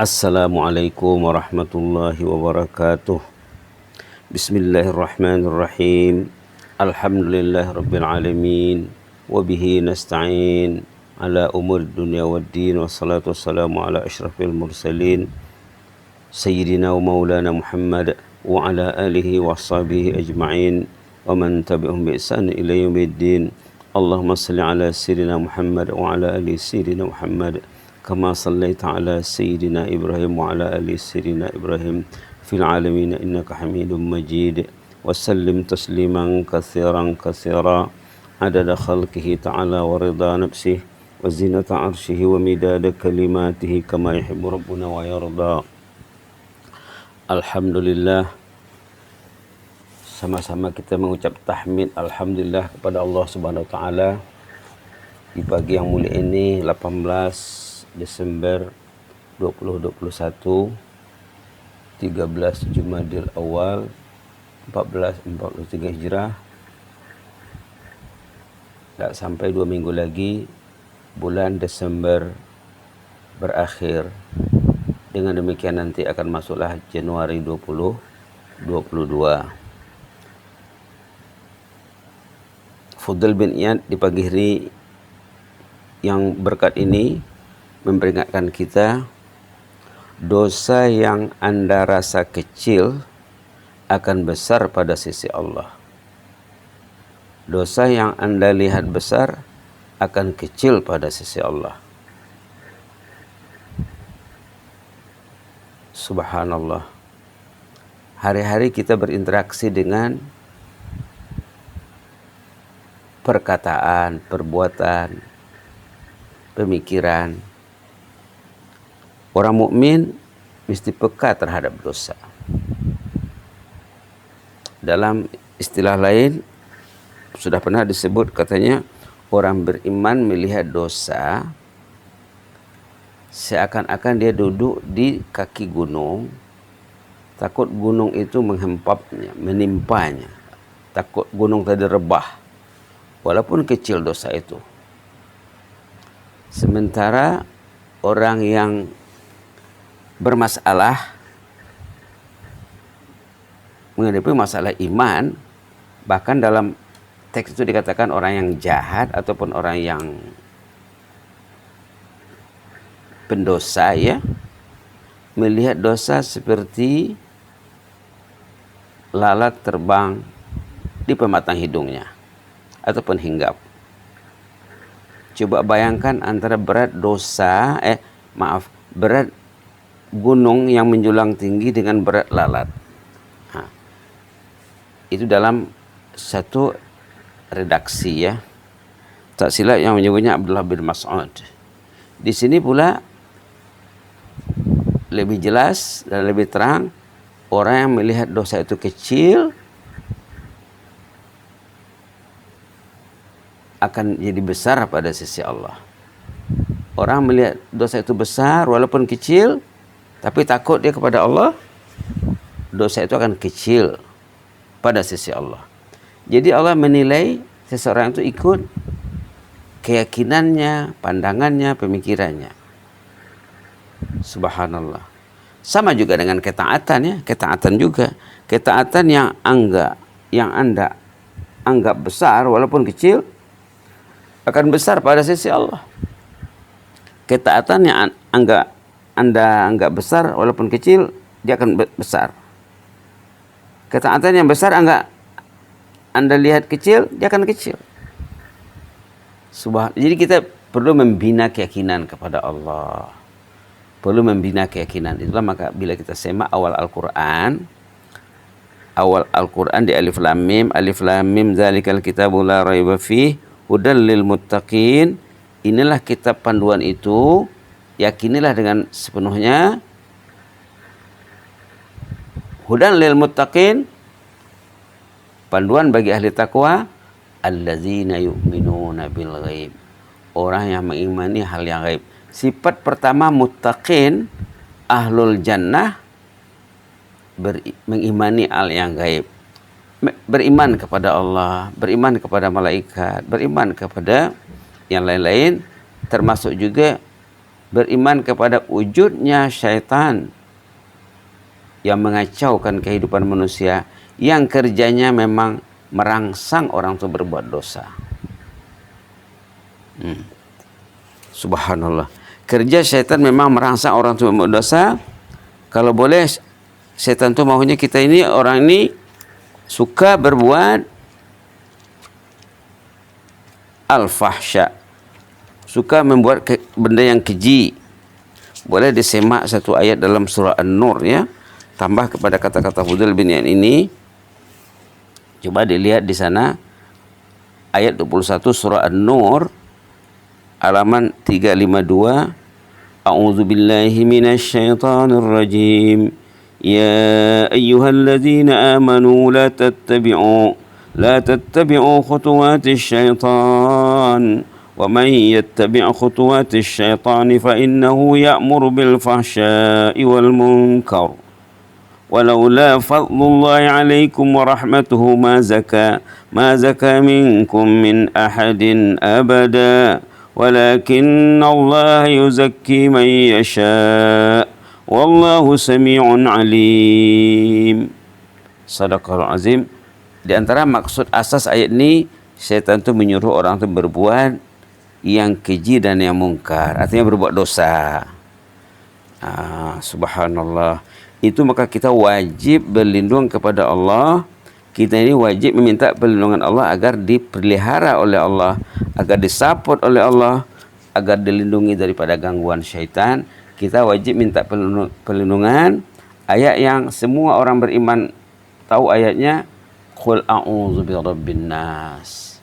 Assalamualaikum warahmatullahi wabarakatuh. Bismillahirrahmanirrahim. Alhamdulillahirabbil alamin wa bihi nasta'in ala umur dunya waddin, wassalatu wassalamu ala asyrafil mursalin sayyidina wa maulana Muhammad wa ala alihi wa sahbihi ajma'in wa man tabi'ahum bi ihsan ila yaumiddin. Allahumma salli ala sayyidina Muhammad wa ala ali sayyidina Muhammad kama sallaita ala sayyidina Ibrahim wa ala ali sayyidina Ibrahim fil alamin innaka Hamidum Majid. Wa sallim tasliman katsiran katsira adada khalqihi ta'ala wa ridha nafsihi wa zinata arshihi wa midada kalimatihi kama yuhibbu rabbuna wa yarda. Alhamdulillah, sama-sama kita mengucap tahmid alhamdulillah kepada Allah Subhanahu wa taala di pagi yang mulia ini, 18 Desember 2021, 13 Jumadil Awal 1443 Hijrah. Tak sampai 2 minggu lagi bulan Desember berakhir. Dengan demikian nanti akan masuklah Januari 2022. Fudail bin Iyad di pagi hari yang berkat ini memperingatkan kita, dosa yang Anda rasa kecil akan besar pada sisi Allah. Dosa yang Anda lihat besar akan kecil pada sisi Allah. Subhanallah. Hari-hari kita berinteraksi dengan perkataan, perbuatan, pemikiran. Orang mukmin mesti peka terhadap dosa. Dalam istilah lain sudah pernah disebut, katanya orang beriman melihat dosa seakan-akan dia duduk di kaki gunung, takut gunung itu menghempapnya, menimpanya, takut gunung tadi rebah walaupun kecil dosa itu. Sementara orang yang bermasalah menghadapi masalah iman, bahkan dalam teks itu dikatakan orang yang jahat ataupun orang yang pendosa, ya, melihat dosa seperti lalat terbang di pematang hidungnya ataupun hinggap. Coba bayangkan antara berat berat gunung yang menjulang tinggi dengan berat lalat. Itu dalam satu redaksi, ya. Tak silap yang menyebutnya Abdullah bin Mas'ud. Di sini pula lebih jelas dan lebih terang, orang yang melihat dosa itu kecil akan jadi besar pada sisi Allah. Orang melihat dosa itu besar walaupun kecil, tapi takut dia kepada Allah, dosa itu akan kecil pada sisi Allah. Jadi Allah menilai seseorang itu ikut keyakinannya, pandangannya, pemikirannya. Subhanallah. Sama juga dengan ketaatan, ya. Ketaatan juga. Ketaatan yang Anda anggap besar walaupun kecil akan besar pada sisi Allah. Ketaatan yang Anda anggap besar walaupun kecil, dia akan besar. Ketaatan yang besar Anda lihat kecil, dia akan kecil. Jadi kita perlu membina keyakinan kepada Allah. Perlu membina keyakinan. Itulah maka bila kita semak awal Al-Quran di Alif Lam Mim zalikal kitabu la raiba fih hudal lil muttaqin. Inilah kitab panduan itu, yakinilah dengan sepenuhnya. Hudan lil muttaqin, panduan bagi ahli takwa, allazina yu'minuna bil ghaib, orang yang mengimani hal yang gaib. Sifat pertama muttaqin, ahlul jannah, mengimani hal yang gaib. Beriman kepada Allah, beriman kepada malaikat, beriman kepada yang lain-lain, termasuk juga beriman kepada wujudnya syaitan yang mengacaukan kehidupan manusia, yang kerjanya memang merangsang orang itu berbuat dosa. Subhanallah. Kerja syaitan memang merangsang orang itu berbuat dosa. Kalau boleh, syaitan itu maunya kita ini, orang ini suka berbuat al-fahsya, suka membuat benda yang keji. Boleh disemak satu ayat dalam surah An-Nur ya, tambah kepada kata-kata Fudail bin Iyad ini. Coba dilihat di sana ayat 21 surah An-Nur halaman 352. A'udzu billahi minasy syaithanir rajim. Ya ayyuhalladzina amanu la tattabi'u khutuwatis syaitan. Wa man yattabi' khutuwatis syaitan fa innahu ya'muru bil fahsya'i wal munkar. ولولا فضل الله عليكم ورحمته ما زكى منكم من أحد أبدا ولكن الله يزكي من يشاء والله سميع عليم. Sadaqallahul azim. Di antara maksud asas ayat ini, syaitan itu menyuruh orang itu berbuat yang keji dan yang mungkar, artinya berbuat dosa. Subhanallah. Itu maka kita wajib berlindung kepada Allah. Kita ini wajib meminta perlindungan Allah agar dipelihara oleh Allah, agar disupport oleh Allah, agar dilindungi daripada gangguan syaitan. Kita wajib minta perlindungan. Ayat yang semua orang beriman tahu ayatnya, Qul a'udzu birabbin nas.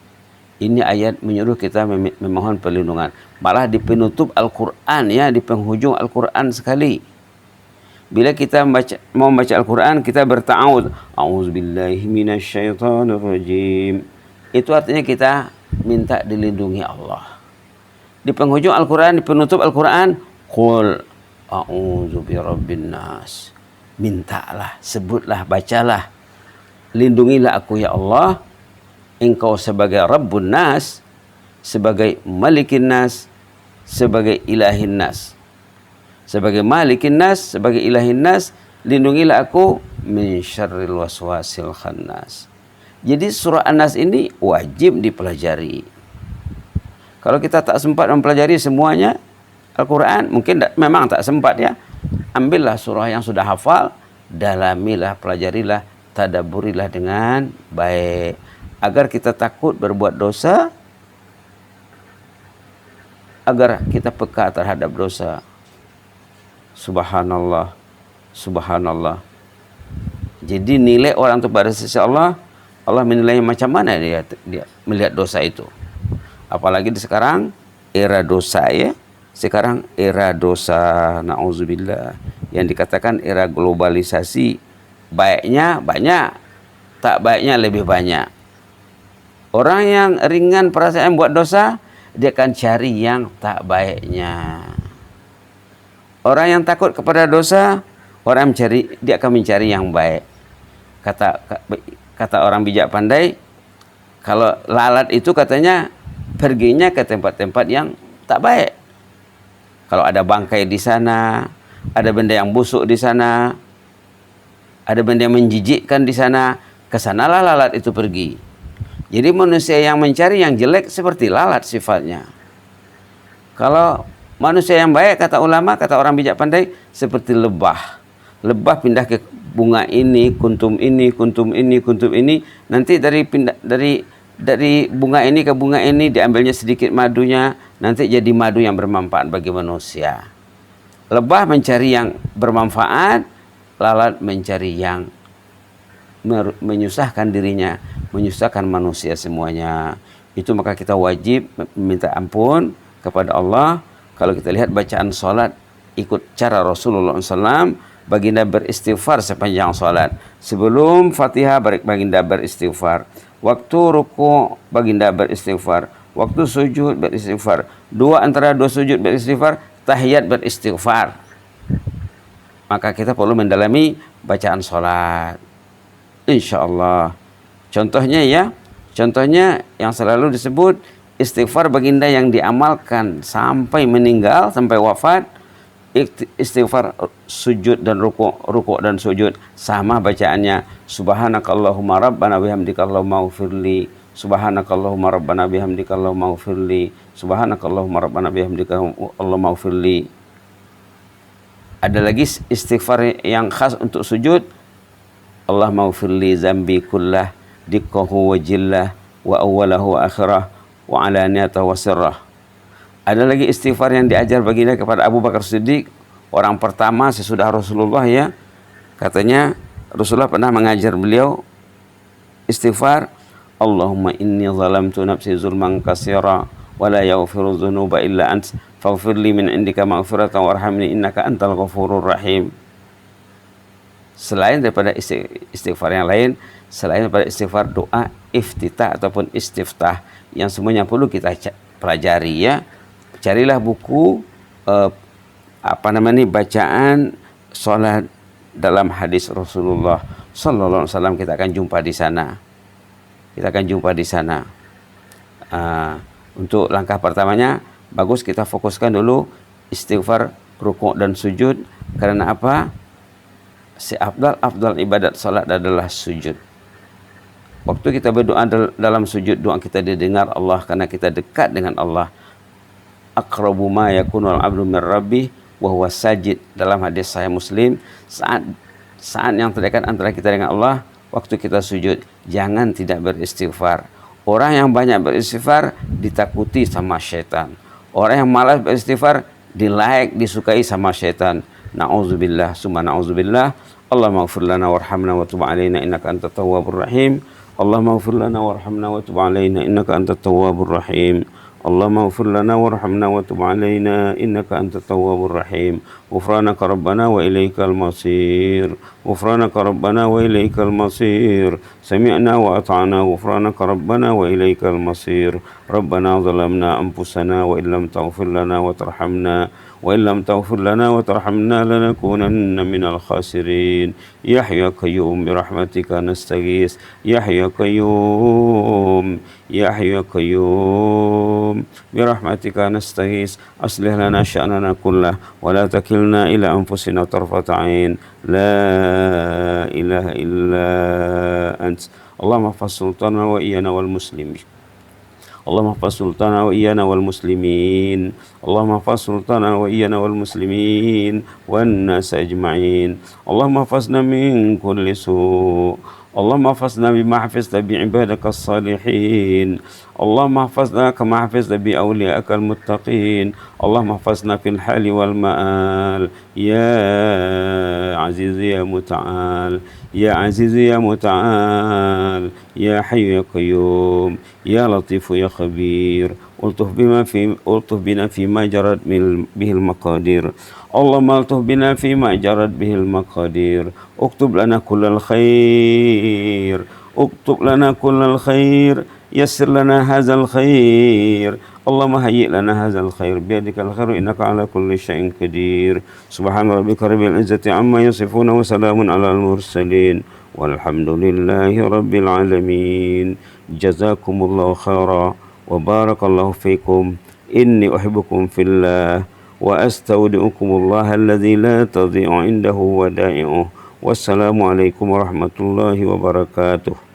Ini ayat menyuruh kita memohon perlindungan. Malah di penutup Al-Quran ya, di penghujung Al-Quran sekali. Bila kita mau membaca Al-Quran, kita berta'awud. A'udzubillahi minasyaitonir rajim. Itu artinya kita minta dilindungi Allah. Di penghujung Al-Quran, di penutup Al-Quran, Qul a'udzu birabbin nas. Mintalah, sebutlah, bacalah. Lindungilah aku ya Allah. Engkau sebagai Rabbun nas, sebagai Malikin nas, sebagai Ilahin nas. Sebagai Malikin nas, sebagai Ilahin nas, lindungilah aku min syarril waswasil khannas. Jadi surah An-Nas ini wajib dipelajari. Kalau kita tak sempat mempelajari semuanya Al-Quran, mungkin memang tak sempat ya. Ambillah surah yang sudah hafal, dalamilah, pelajarilah, tadabburilah dengan baik, agar kita takut berbuat dosa, agar kita peka terhadap dosa. Subhanallah, subhanallah. Jadi nilai orang itu pada sisi Allah, Allah menilai macam mana dia melihat dosa itu. Apalagi di sekarang era dosa ya. Sekarang era dosa, na'udzubillah, yang dikatakan era globalisasi. Baiknya banyak, tak baiknya lebih banyak. Orang yang ringan perasaan buat dosa, dia akan cari yang tak baiknya. Orang yang takut kepada dosa, dia akan mencari yang baik. Kata orang bijak pandai, kalau lalat itu katanya perginya ke tempat-tempat yang tak baik. Kalau ada bangkai di sana, ada benda yang busuk di sana, ada benda yang menjijikkan di sana, ke sanalah lalat itu pergi. Jadi manusia yang mencari yang jelek seperti lalat sifatnya. Kalau manusia yang baik, kata ulama, kata orang bijak pandai, seperti lebah. Lebah pindah ke bunga ini, kuntum ini, kuntum ini, kuntum ini. Nanti dari bunga ini ke bunga ini diambilnya sedikit madunya, nanti jadi madu yang bermanfaat bagi manusia. Lebah mencari yang bermanfaat, lalat mencari yang menyusahkan dirinya, menyusahkan manusia semuanya. Itu maka kita wajib meminta ampun kepada Allah. Kalau kita lihat bacaan solat, ikut cara Rasulullah SAW, baginda beristighfar sepanjang solat. Sebelum Fatihah, baginda beristighfar. Waktu ruku, baginda beristighfar. Waktu sujud, beristighfar. Antara dua sujud beristighfar, tahiyat beristighfar. Maka kita perlu mendalami bacaan solat. InsyaAllah. Contohnya yang selalu disebut, istighfar baginda yang diamalkan sampai meninggal, sampai wafat. Istighfar sujud dan rukuk dan sujud sama bacaannya, subhanakallahumma rabbana bihamdika allahumma ighfirli, subhanakallahumma rabbana bihamdika allahumma ighfirli, subhanakallahumma rabbana bihamdika allahumma ighfirli. Ada lagi istighfar yang khas untuk sujud, Allahumma ighfirli zambi kullah dikkahu wa jillah wa awwalahu wa akhirah wa alaniyatahu wa sirrah. Ada lagi istighfar yang diajar baginda kepada Abu Bakar Siddiq, orang pertama sesudah Rasulullah ya. Katanya Rasulullah pernah mengajar beliau istighfar, Allahumma inni zalamtu nafsi zulman katsira wa la yaghfiru dzunuba illa ant faghfir li min indika maghfiratan warhamni innaka antal ghafurur rahim. Selain daripada istighfar yang lain, selain daripada istighfar doa iftitah ataupun istiftah yang semuanya perlu kita pelajari ya. Carilah buku bacaan salat dalam hadis Rasulullah sallallahu alaihi wasallam, kita akan jumpa di sana. Untuk langkah pertamanya bagus kita fokuskan dulu istighfar rukuk dan sujud. Karena apa? Afdal ibadat salat adalah sujud. Waktu kita berdoa dalam sujud, doa kita didengar Allah karena kita dekat dengan Allah. Aqrabu ma yakunul abdu min rabbih wa huwa sajid, dalam hadis Sahih Muslim, saat yang terdekat antara kita dengan Allah waktu kita sujud. Jangan tidak beristighfar. Orang yang banyak beristighfar ditakuti sama syaitan. Orang yang malas beristighfar disukai sama syaitan. Na'udzubillah summa na'udzubillah. Allahumma ighfir lana warhamna wa tub 'alaina innaka antat tawwabur rahim. Allahumma ighfir lana warhamna wa tub 'alaina innaka antat tawwabur rahim. اللهم اغفر لنا وارحمنا وتب علينا إنك أنت التواب الرحيم غفرانك ربنا وإليك المصير غفرانك ربنا وإليك المصير سمعنا وأطعنا غفرانك ربنا وإليك المصير ربنا ظلمنا أنفسنا وإن لم تغفر لنا وترحمنا لنكونن من الخاسرين يا حي يا قيوم برحمتك نستغيث يا حي يا قيوم برحمتك نستغيث أصلح لنا شأننا كله ولا تكلنا إلى أنفسنا طرفة عين لا إله إلا أنت اللهم احفظ سلطاننا وإيانا والمسلمين اللهم احفظ سلطاننا وإيانا والمسلمين اللهم احفظ سلطاننا وإيانا والمسلمين والناس أجمعين اللهم احفظنا من كل سوء اللهم احفظنا بما حفظت بعبادك الصالحين اللهم احفظنا كما حفظت بأوليائك المتقين اللهم احفظنا في الحال والمآل يا عزيز يا متعال يا عزيز يا متعال يا حي يا قيوم يا لطيف يا خبير ألطف بنا فيما جرت به المقادير اللهم ألطف بنا فيما جرت به المقادير اكتب لنا كل الخير يسر لنا هذا الخير اللهم هيئ لنا هذا الخير بيدك الخير إنك على كل شيء قدير سبحان ربك رب العزة عما يصفون وسلام على المرسلين والحمد لله رب العالمين جزاكم الله خيرا وبارك الله فيكم إني أحبكم في الله وأستودعكم الله الذي لا تضيع عنده ودائعه والسلام عليكم ورحمة الله وبركاته.